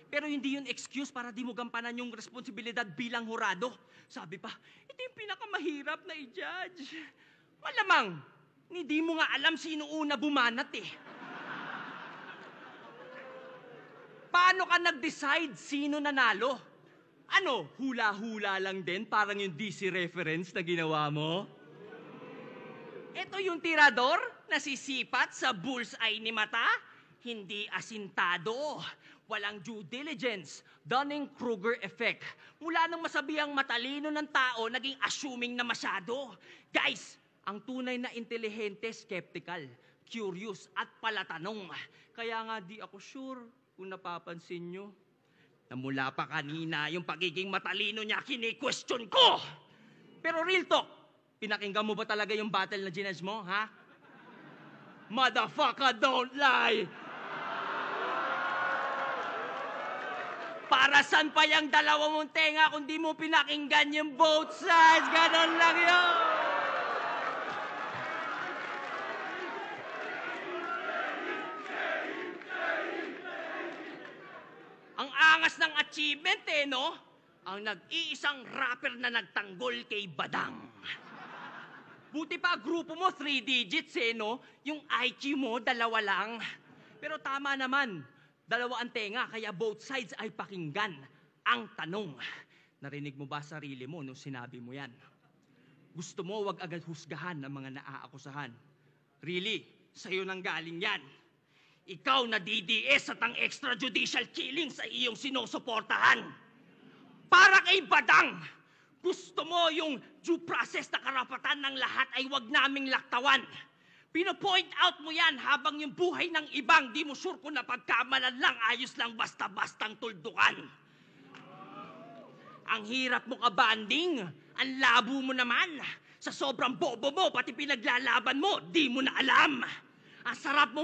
Pero hindi yun excuse para di mo gampanan yung responsibilidad bilang hurado. Sabi pa, ito yung pinakamahirap na i-judge. Malamang, hindi mo nga alam sino una bumanat eh. Paano ka nag-decide sino nanalo? Ano, hula-hula lang din parang yung DC reference na ginawa mo? Ito yung tirador na sisipat sa bullseye ni mata, hindi asintado. Walang due diligence, Dunning-Kruger effect. Mula nang masabihang matalino ng tao, naging assuming na masyado. Guys, ang tunay na intelihente, skeptical, curious, at palatanong. Kaya nga di ako sure kung napapansin nyo. Na mula pa kanina, yung pagiging matalino niya, kini-question ko! Pero real talk, pinakinggan mo ba talaga yung battle na ginage mo, ha? Motherfucker, don't lie! Para saan pa yung dalawa mong tenga kung di mo pinakinggan yung both sides? Ganon lang yun! Ang angas ng achievement eh, no? Ang nag-iisang rapper na nagtanggol kay Badang. Buti pa grupo mo 3 digits eh, no? Yung IQ mo 2 lang. Pero tama naman. 2 ang tenga, kaya both sides ay pakinggan. Ang tanong, narinig mo ba sarili mo nung sinabi mo yan? Gusto mo wag agad husgahan ang mga naaakusahan. Really? Sa'yo nang galing yan. Ikaw na DDS at ang extrajudicial killing sa iyong sinusuportahan. Para kay Badang, gusto mo yung due process na karapatan ng lahat ay wag naming laktawan. Pino-point out mo yan habang yung buhay ng ibang di mo sure kung napagkamalan lang, ayos lang basta-bastang tuldukan. Ang hirap mo kabanding, ang labo mo naman. Sa sobrang bobo mo, pati pinaglalaban mo, di mo na alam. Ang sarap mo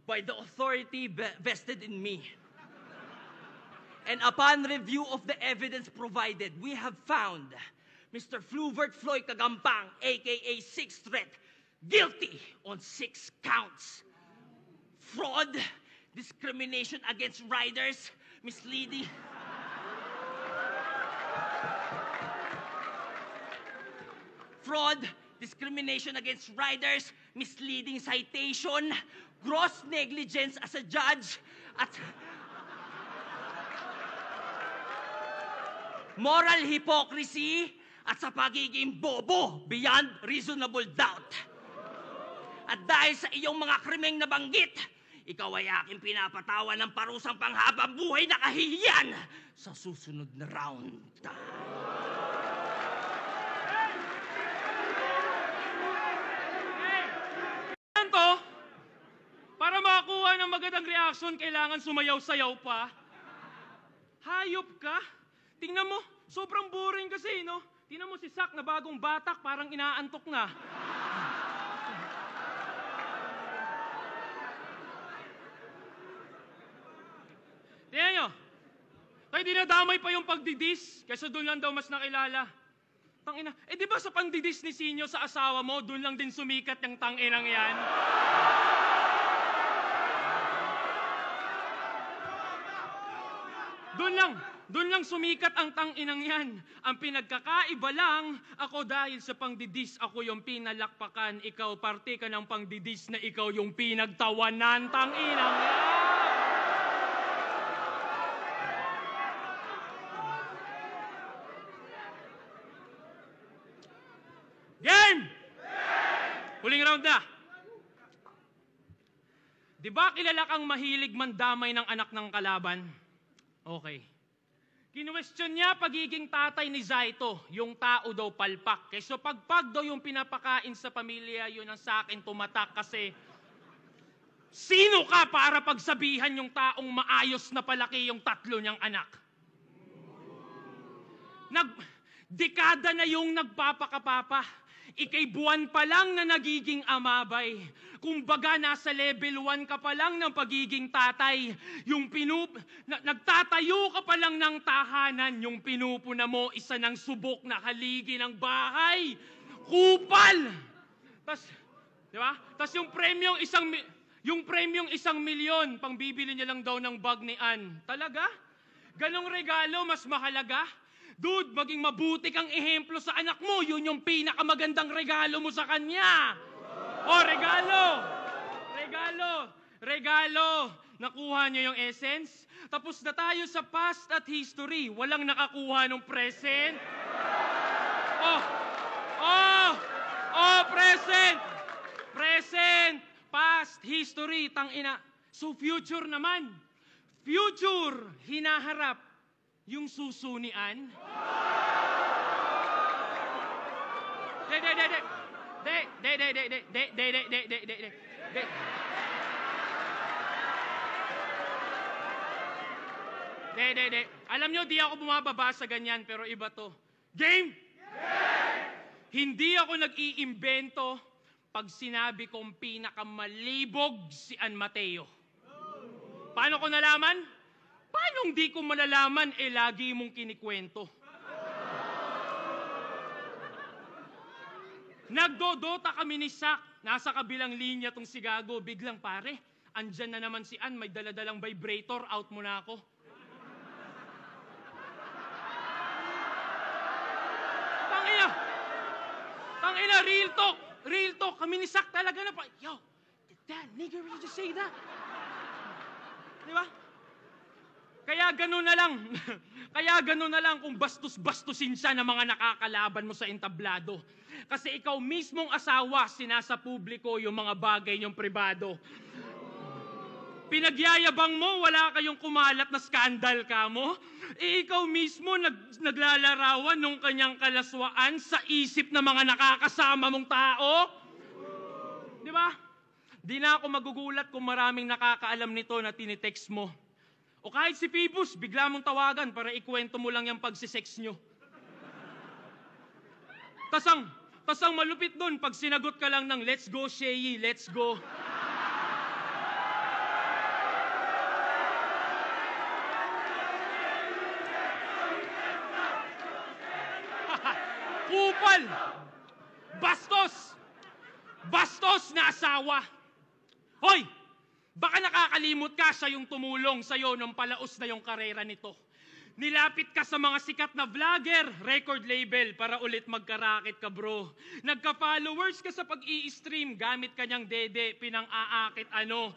by the authority vested in me. And upon review of the evidence provided, we have found Mr. Fluvert Floyd Kagampang, aka Sixth Threat, guilty on 6 counts. Fraud, discrimination against riders, misleading... Fraud, discrimination against riders, misleading citation, gross negligence as a judge, at moral hypocrisy at sa pagiging bobo beyond reasonable doubt. At dahil sa iyong mga krimeng nabanggit, ikaw ay aking pinapatawan ng parusang panghabang buhay na kahihiyan sa susunod na round. To, para makakuha ng magandang reaction, kailangan sumayaw-sayaw pa. Hayop ka? Tingnan mo, sobrang boring kasi, no? Tingnan mo si Sak na bagong batak, parang inaantok na. Tingnan nyo, tayo dinadamay pa yung pagdidis, kaysa doon lang daw mas nakilala. Tangina, di ba sa pangdidis ni Sinyo sa asawa mo, doon lang din sumikat yung tanginang yan? Doon lang sumikat ang tanginang yan. Ang pinagkakaiba lang, ako dahil sa pangdidis, ako yung pinalakpakan, ikaw parte ka ng pangdidis na ikaw yung pinagtawanan, tanginang yan. Game! Huling round na. Di ba kilala kang mahilig mandamay ng anak ng kalaban? Okay. Kinwestiyon niya pagiging tatay ni Zaito, yung tao daw palpak. Kaysa pagpag daw yung pinapakain sa pamilya, yun ang sa akin tumatak kasi sino ka para pagsabihan yung taong maayos na palaki yung 3 niyang anak? Dekada na yung nagpapakapapa. Ikay buwan pa lang na nagiging amabay. Kumbaga nasa level 1 ka pa lang ng pagiging tatay. Nagtatayo ka pa lang ng tahanan. Yung pinupuna mo, isa ng subok na haligi ng bahay. Kupal! Di ba? Tas yung premyong 1,000,000, pang bibili niya lang daw ng bag ni Ann. Talaga? Ganong regalo mas mahalaga? Dude, maging mabuti kang ehemplo sa anak mo. Yun yung pinakamagandang regalo mo sa kanya. O, regalo. Nakuha niyo yung essence? Tapos na tayo sa past at history. Walang nakakuha ng present. Present. Past, history, tangina. So future naman. Future, hinaharap. Yung susunian? Alam nyo, di ako bumababa sa ganyan, pero iba to. Game! Hindi ako nag-iimbento pag sinabi kong pinakamalibog si Ann Mateo. Paano ko nalaman? Paano hindi ko malalaman, lagi mong kinikwento? Nagdodota kami ni Sak. Nasa kabilang linya tong si Gago. Biglang pare, andyan na naman si Ann, may daladalang vibrator, out mo na ako. Tangina, real talk. Kami ni Sak talaga na pa. Yo, did that nigger really just say that? Di ba? Kaya gano'n na lang. Kaya gano'n na lang kung bastos-bastusin siya ng mga nakakalaban mo sa entablado. Kasi ikaw mismong asawa, sinasa publiko yung mga bagay niyong pribado. Pinagyayabang mo, wala kayong kumalat na skandal ka mo. Ikaw mismo naglalarawan ng kanyang kalaswaan sa isip ng mga nakakasama mong tao. Di ba? Di na ako magugulat kung maraming nakakaalam nito na tinitext mo. O kahit si Phoebus, bigla mong tawagan para ikwento mo lang yung pagsisex nyo. Tasang malupit doon pag sinagot ka lang ng let's go, Shei, let's go. Kupal! Bastos! Bastos na asawa! Hoy! Baka nakakalimot ka siya yung tumulong sa'yo nung palaos na yung karera nito. Nilapit ka sa mga sikat na vlogger, record label, para ulit magkarakit ka, bro. Nagka-followers ka sa pag-i-stream, gamit kanyang dede, pinang-aakit ano.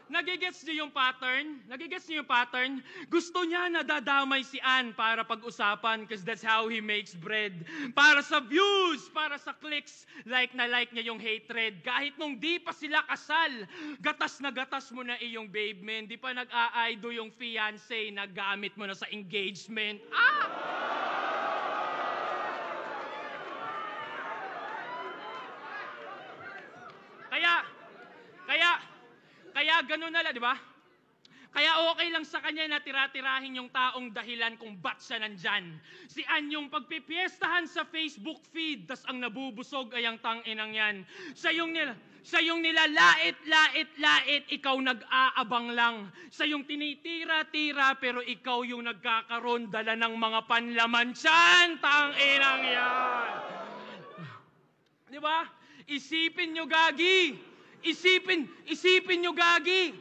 Nagigets niyo yung pattern? Nagigets niyo yung pattern? Gusto niya na dadamay si Ann para pag-usapan because that's how he makes bread. Para sa views, para sa clicks, like na like niya yung hatred. Kahit nung di pa sila kasal, gatas na gatas mo na iyong babe man. Di pa nag-aaido yung fiancé, nagamit mo na sa engagement. Kaya gano'n na lang, di ba? Kaya okay lang sa kanya na tira-tirahin yung taong dahilan kung ba't siya nandyan. Si Ann yung pagpipiestahan sa Facebook feed, tas ang nabubusog ay ang tanginang yan. Siya yung nilalait, ikaw nag-aabang lang. Siya yung tinitira-tira, pero ikaw yung nagkakaroon, dala ng mga panlaman tiyan, tanginang yan. Di ba? Isipin nyo, gagi. Isipin nyo, gagi.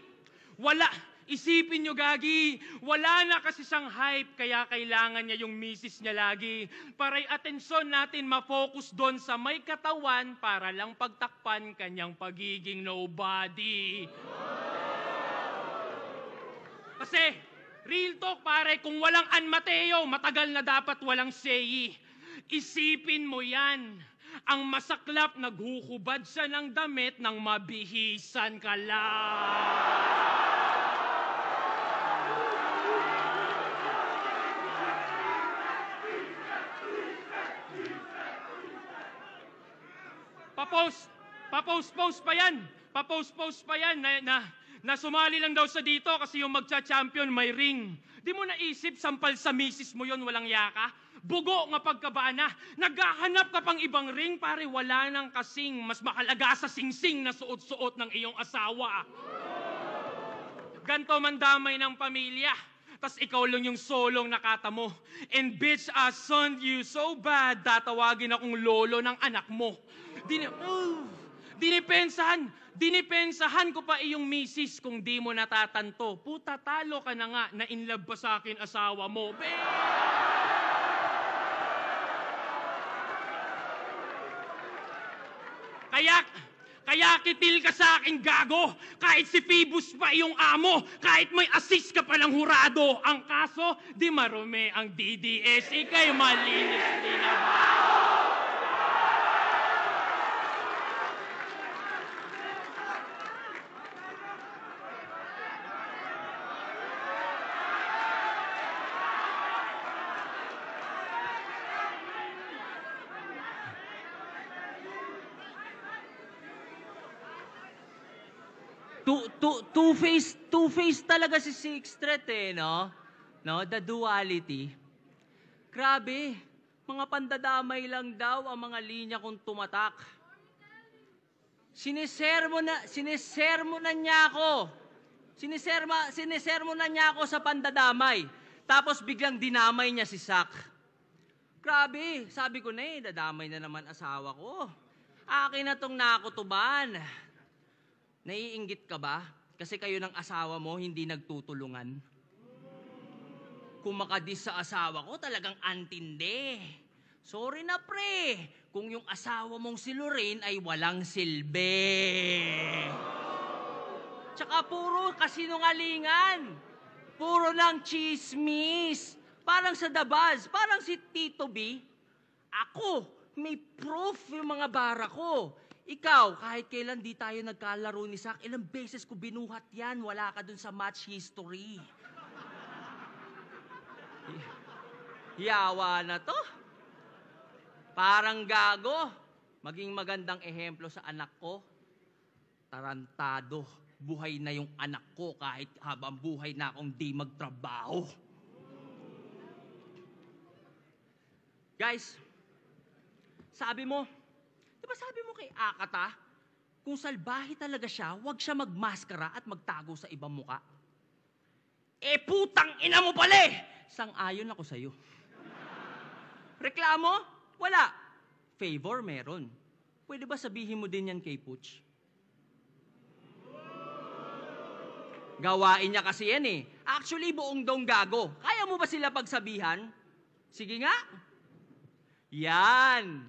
Isipin nyo, gagi. Wala na kasi siyang hype, kaya kailangan niya yung misis niya lagi. Para'y atensyon natin ma-focus doon sa may katawan para lang pagtakpan kanyang pagiging nobody. Kasi, real talk pare, kung walang Ann Mateo, matagal na dapat walang Sei. Isipin mo yan. Ang masaklap, naghuhubad siya ng damit nang mabihisan ka lang. Papost pa yan na sumali lang daw sa dito kasi yung magcha-champion may ring. Di mo naisip, sampal sa misis mo yon, walang yaka? Bugo nga pagkabana, naghahanap ka pang ibang ring, pare, wala nang kasing mas mahalaga sa singsing na suot-suot ng iyong asawa. Ganto man damay ng pamilya, tas ikaw lang yung solong nakata mo. And bitch, I son you so bad, tatawagin akong lolo ng anak mo. Dinipensahan ko pa iyong misis kung di mo natatanto. Puta, talo ka na nga, na in love pa sa akin asawa mo. Kaya kitil ka sa akin, gago. Kahit si Phoebus pa iyong amo, kahit may assist ka palang hurado. Ang kaso, di marumi ang DDS. Ika'y malinis din naman. Two-face talaga si Sixth Threat no? The duality. Grabe, mga pandadamay lang daw ang mga linya kong tumatak. Sinisermonan niya ako sa pandadamay. Tapos biglang dinamay niya si Sak. Grabe, sabi ko na dadamay na naman asawa ko. Akin na tong nakutuban. Naiinggit ka ba? Kasi kayo ng asawa mo hindi nagtutulungan. Kung makadis sa asawa ko, talagang antinde. Sorry na pre, kung yung asawa mong si Lorraine ay walang silbi. Tsaka puro kasinungalingan. Puro lang chismis. Parang sa The Buzz, parang si Tito B. Ako, may proof yung mga bara ko. Ikaw, kahit kailan di tayo nagkalaro ni Sak, ilang beses ko binuhat yan, wala ka dun sa match history. Yawa na to. Parang gago. Maging magandang ehemplo sa anak ko. Tarantado. Buhay na yung anak ko kahit habang buhay na akong di magtrabaho. Guys, sabi mo, di ba sabi mo kay Akata, kung salbahe talaga siya, huwag siya magmaskara at magtago sa ibang muka. Eh putang ina mo pala eh! Sang-ayon ako sa'yo. Reklamo? Wala. Favor meron. Pwede ba sabihin mo din yan kay Pooch? Gawain niya kasi yan eh. Actually, buong dong gago. Kaya mo ba sila pagsabihan? Sige nga. Yan.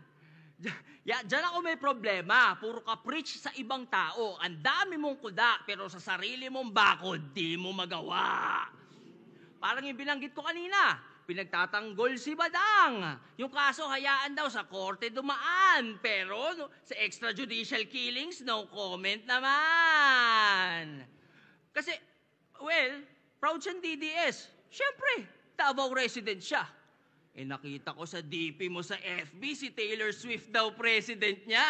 Diyan ako may problema. Puro ka preach sa ibang tao. Ang dami mong kuda, pero sa sarili mong bakod, di mo magawa. Parang yung binanggit ko kanina. Pinagtatanggol si Badang. Yung kaso hayaan daw sa korte dumaan. Pero sa extrajudicial killings, no comment naman. Kasi, well, proud siyang DDS. Siyempre, Davao resident siya. Eh nakita ko sa DP mo sa FB, si Taylor Swift daw president niya.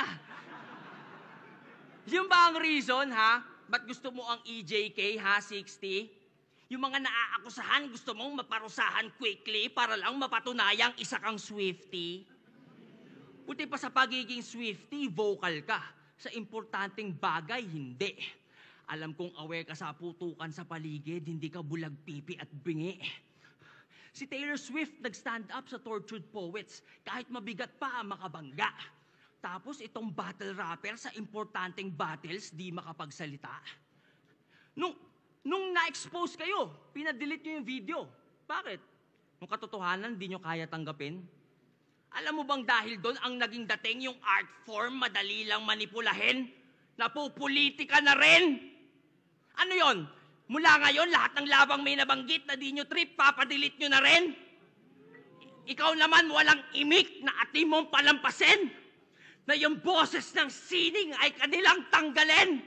Yung ba ang reason, ha? Ba't gusto mo ang EJK, ha, 60? Yung mga naaakusahan, gusto mong maparusahan quickly para lang mapatunayang isa kang Swiftie? Buti pa sa pagiging Swiftie, vocal ka. Sa importanteng bagay, hindi. Alam kong aware ka sa putukan sa paligid, hindi ka bulag pipi at bingi. Si Taylor Swift nag-stand up sa tortured poets, kahit mabigat pa ang makabangga. Tapos itong battle rapper sa importanteng battles, di makapagsalita. Nung na-expose kayo, pinadelete nyo yung video. Bakit? Nung katotohanan, di nyo kaya tanggapin? Alam mo bang dahil doon ang naging dating yung art form madali lang manipulahin? Napupolitika na rin? Ano yon? Mula ngayon, lahat ng labang may nabanggit na di nyo trip, papadelete nyo na rin? Ikaw naman walang imik na atim mong palampasin na yung boses ng sining ay kanilang tanggalin.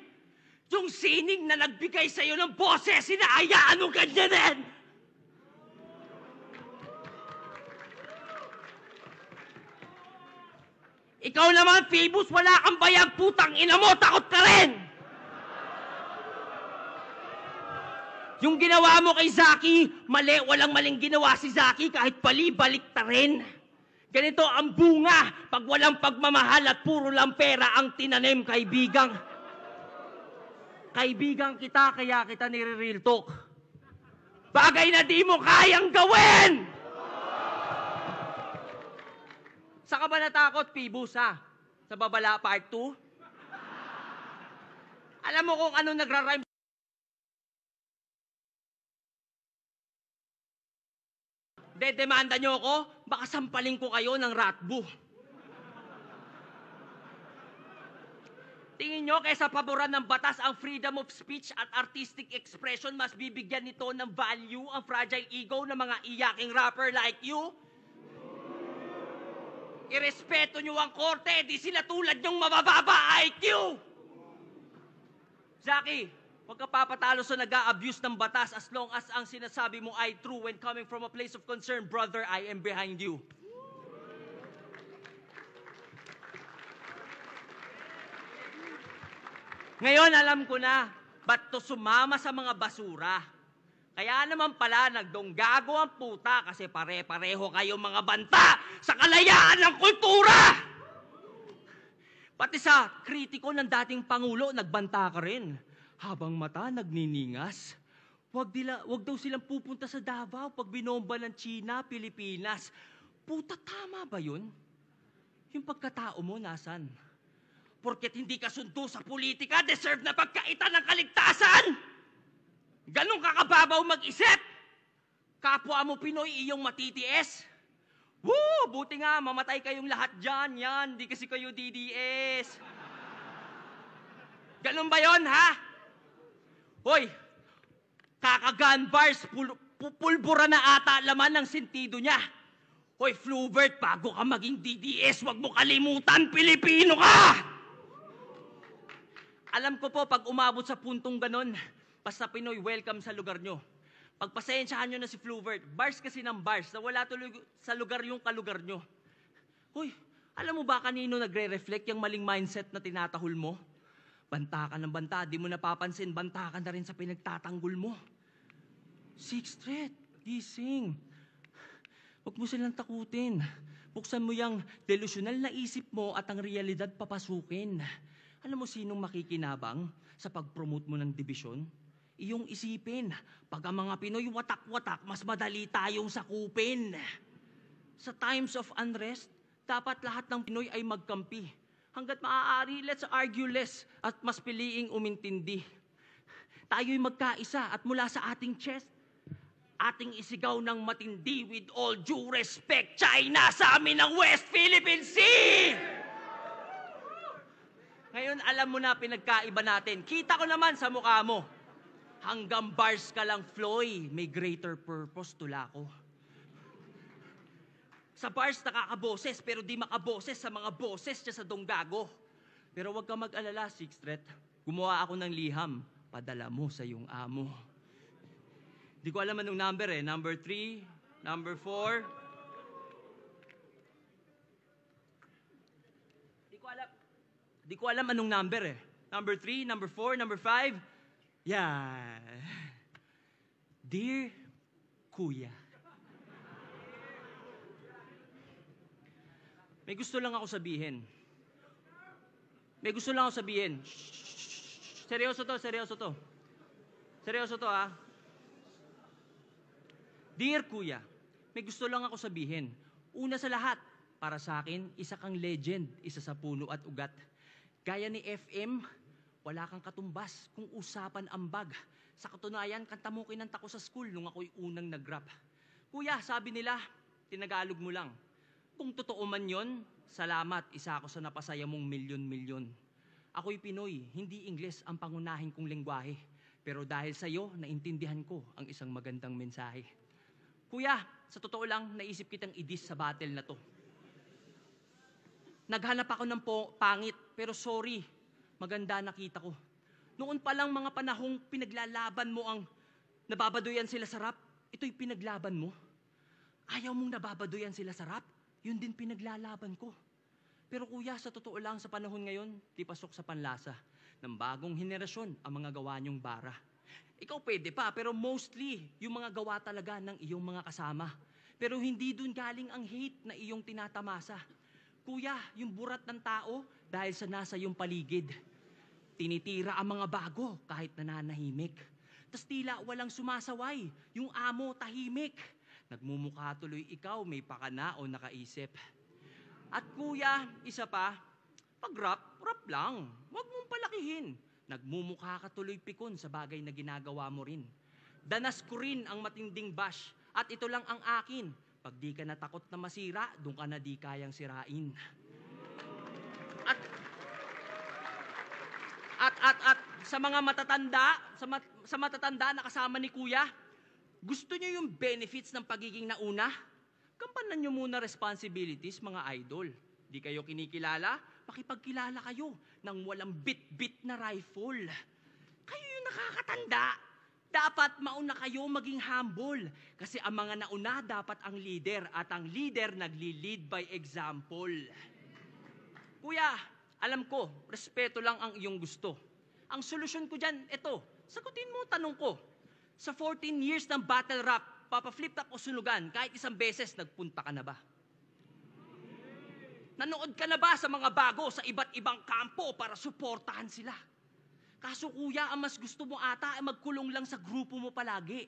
Yung sining na nagbigay sa'yo ng boses, hinahayaan mo ganyanin. Ikaw naman, Phoebus, wala kang bayag, putang ina mo, takot ka rin! Yung ginawa mo kay Zaki, mali, walang maling ginawa si Zaki kahit balik ta rin. Ganito ang bunga pag walang pagmamahal at puro lang pera ang tinanim, kaibigang. Kaibigang kita, kaya kita nire-real talk. Bagay na di mo kayang gawin! Saan ka ba natakot, Phoebus, ha? Sa Babala Part 2? Alam mo kung ano nagra-rhyme? Dedemanda nyo ako, baka sampaling ko kayo ng ratbo. Tingin nyo, kaysa paboran ng batas ang freedom of speech at artistic expression, mas bibigyan nito ng value ang fragile ego ng mga iyaking rapper like you? Irespeto nyo ang korte, di sila tulad nyong mabababa IQ! Zaki, huwag ka papatalo sa nag-a-abuse ng batas as long as ang sinasabi mo ay true when coming from a place of concern. Brother, I am behind you. Ngayon, alam ko na, ba't to sumama sa mga basura? Kaya naman pala, nagdonggago ang puta kasi pare-pareho kayong mga banta sa kalayaan ng kultura! Pati sa kritiko ng dating Pangulo, nagbanta ka rin. Habang mata nagniningas, wag daw silang pupunta sa Davao pag binomba ng China, Pilipinas. Puta, tama ba yun? Yung pagkatao mo, nasan? Porket hindi ka sundo sa politika, deserve na pagkaitan ng kaligtasan! Ganon ka kababaw mag-isip! Kapwa mo Pinoy iyong matitiis? Woo! Buti nga, mamatay kayong lahat dyan. Yan, di kasi kayo DDS. Ganun ba yon, ha? Hoy, kakagan bars, pulbura na ata laman ng sentido niya. Hoy, Flubert, bago ka maging DDS, wag mo kalimutan, Pilipino ka! Alam ko po, pag umabot sa puntong ganon, basta Pinoy, welcome sa lugar nyo. Pagpasensyahan nyo na si Flubert, bars kasi ng bars, na wala tuloy sa lugar yung kalugar nyo. Hoy, alam mo ba kanino nagre-reflect yung maling mindset na tinatahol mo? Banta ka ng banta, di mo napapansin, banta ka na rin sa pinagtatanggol mo. Sixth threat, gising. Huwag mo silang takutin. Buksan mo yung delusional na isip mo at ang realidad papasukin. Alam mo sinong makikinabang sa pag-promote mo ng dibisyon? Iyong isipin, pag ang mga Pinoy watak-watak, mas madali tayong sakupin. Sa times of unrest, dapat lahat ng Pinoy ay magkampi. Hanggat maaari, let's argue less at mas piliing umintindi. Tayo'y magkaisa at mula sa ating chest, ating isigaw ng matindi with all due respect, China sa amin ng West Philippine Sea! Ngayon, alam mo na pinagkaiba natin. Kita ko naman sa mukha mo. Hanggang bars ka lang, Floy, may greater purpose tula ko. Sa bars nakakaboses, pero di makaboses sa mga boses niya sa donggago. Pero huwag kang mag-alala, Sixth Threat. Gumawa ako ng liham, padala mo sa iyong amo. Di ko alam anong number eh. Number 3, number 4. Di ko alam anong number eh. Number 3, number 4, number 5. Yeah. Dear Kuya. May gusto lang ako sabihin. Shh. Seryoso to. Seryoso to ha. Dear Kuya, may gusto lang ako sabihin. Una sa lahat, para sa akin, isa kang legend, isa sa puno at ugat. Gaya ni FM, wala kang katumbas kung usapan ambag. Sa katunayan, kanta mo kinanta ko sa school nung ako'y unang nag-rap. Kuya, sabi nila, tinagalog mo lang. Kung totoo man yon, salamat, isa ako sa napasaya mong milyon-milyon. Ako'y Pinoy, hindi Ingles ang pangunahin kong lengguwahe. Pero dahil sa'yo, naintindihan ko ang isang magandang mensahe. Kuya, sa totoo lang, naisip kitang idis sa battle na to. Naghanap ako ng pangit, pero sorry, maganda nakita ko. Noon pa lang mga panahong pinaglalaban mo ang nababadoyan sila sa rap, ito'y pinaglaban mo. Ayaw mong nababadoyan sila sa rap, yun din pinaglalaban ko. Pero kuya, sa totoo lang, sa panahon ngayon, di pasok sa panlasa ng bagong henerasyon ang mga gawa niyong bara. Ikaw pwede pa, pero mostly, yung mga gawa talaga ng iyong mga kasama. Pero hindi dun galing ang hate na iyong tinatamasa. Kuya, yung burat ng tao dahil sa nasa iyong paligid. Tinitira ang mga bago kahit nananahimik. Tas tila walang sumasaway, yung amo tahimik. Nagmumukha tuloy ikaw, may pakana o nakaisip. At kuya, isa pa, pag rap lang. Huwag mong palakihin. Nagmumukha ka tuloy pikon sa bagay na ginagawa mo rin. Danas ko rin ang matinding bash at ito lang ang akin. Pag di ka natakot na masira, doon ka na di kayang sirain. At sa mga matatanda, sa matatanda na kasama ni Kuya, gusto niyo yung benefits ng pagiging nauna? Gampanan niyo muna responsibilities, mga idol. Di kayo kinikilala? Makipagkilala kayo ng walang bit-bit na rifle. Kayo yung nakakatanda. Dapat mauna kayo maging humble. Kasi ang mga nauna dapat ang leader at ang leader nagli-lead by example. Kuya, alam ko, respeto lang ang iyong gusto. Ang solusyon ko dyan, ito, sagutin mo ang tanong ko. Sa 14 years ng battle rap, papa-flip top o sunugan, kahit isang beses, nagpunta ka na ba? Nanood ka na ba sa mga bago sa iba't ibang kampo para suportahan sila? Kaso kuya, ang mas gusto mo ata ay magkulong lang sa grupo mo palagi.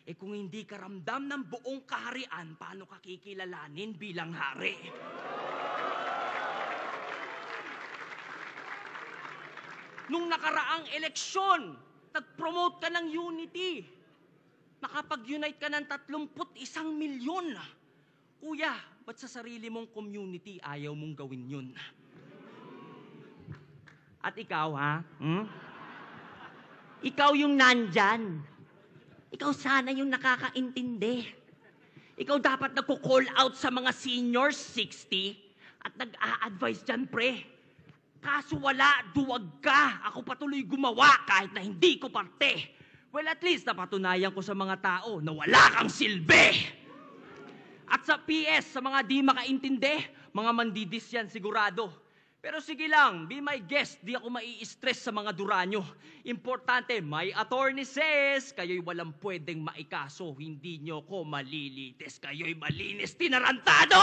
Eh kung hindi ka ramdam ng buong kaharian, paano ka kikilalanin bilang hari? Nung nakaraang eleksyon, nag-promote ka ng unity. Nakapag-unite ka ng 31 milyon. Kuya, Ba't sa sarili mong community ayaw mong gawin yun? At ikaw, ha? Ikaw yung nandyan. Ikaw sana yung nakakaintindi. Ikaw dapat nagko-call out sa mga seniors 60 at nag-a-advise dyan, pre. Kaso wala, duwag ka. Ako patuloy gumawa kahit na hindi ko parte. Well, at least napatunayan ko sa mga tao na wala kang silbi. At sa PS, sa mga di makaintindi, mga mandidis yan sigurado. Pero sige lang, be my guest, di ako mai-stress sa mga duranyo. Importante, my attorney says, kayo'y walang pwedeng maikaso, hindi nyo ko malilitis, kayo'y malinis tinarantado!